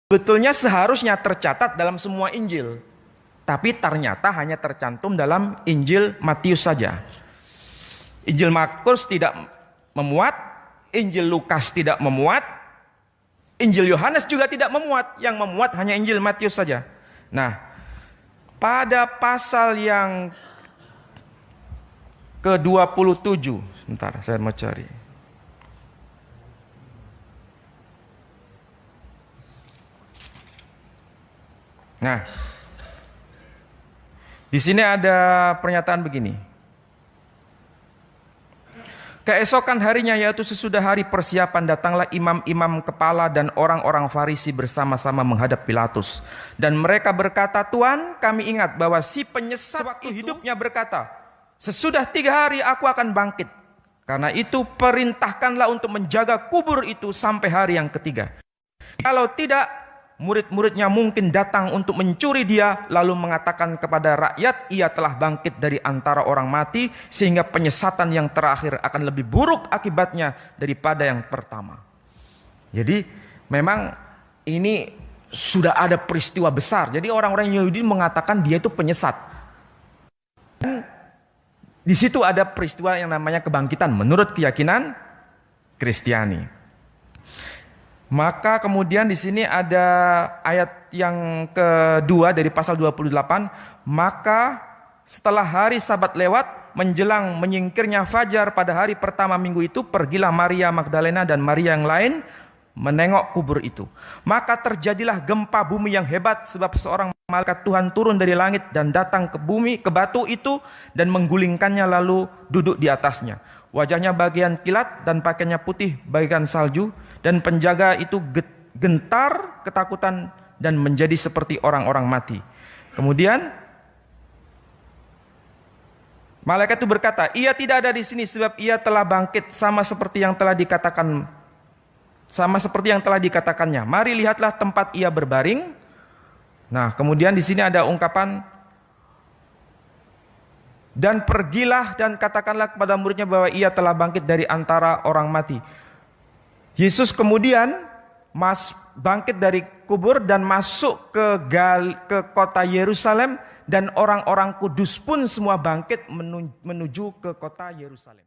Betulnya seharusnya tercatat dalam semua Injil, tapi ternyata hanya tercantum dalam Injil Matius saja. Injil Markus tidak memuat, Injil Lukas tidak memuat, Injil Yohanes juga tidak memuat. Yang memuat hanya Injil Matius saja. Nah, pada pasal yang ke-27, sebentar saya mau cari. Nah, di sini ada pernyataan begini. Keesokan harinya, yaitu sesudah hari persiapan, datanglah imam-imam kepala dan orang-orang Farisi bersama-sama menghadap Pilatus. Dan mereka berkata, "Tuan, kami ingat bahwa si penyesat waktu hidupnya berkata, sesudah 3 hari aku akan bangkit. Karena itu perintahkanlah untuk menjaga kubur itu sampai hari yang ketiga. Kalau tidak, murid-muridnya mungkin datang untuk mencuri dia, lalu mengatakan kepada rakyat, ia telah bangkit dari antara orang mati, sehingga penyesatan yang terakhir akan lebih buruk akibatnya daripada yang pertama." Jadi memang ini sudah ada peristiwa besar. Jadi orang-orang Yahudi mengatakan dia itu penyesat. Dan di situ ada peristiwa yang namanya kebangkitan menurut keyakinan Kristiani. Maka kemudian di sini ada ayat yang kedua dari pasal 28. Maka setelah hari Sabat lewat, menjelang menyingkirnya fajar pada hari pertama minggu itu, pergilah Maria Magdalena dan Maria yang lain menengok kubur itu. Maka terjadilah gempa bumi yang hebat, sebab seorang malaikat Tuhan turun dari langit dan datang ke bumi, ke batu itu, dan menggulingkannya lalu duduk di atasnya. Wajahnya bagian kilat dan pakaiannya putih bagian salju. Dan penjaga itu gentar ketakutan dan menjadi seperti orang-orang mati. Kemudian malaikat itu berkata, "Ia tidak ada di sini, sebab ia telah bangkit sama seperti yang telah dikatakannya. Mari lihatlah tempat ia berbaring." Nah, kemudian di sini ada ungkapan, "Dan pergilah dan katakanlah kepada muridnya bahwa ia telah bangkit dari antara orang mati." Yesus kemudian bangkit dari kubur dan masuk ke kota Yerusalem, dan orang-orang kudus pun semua bangkit menuju ke kota Yerusalem.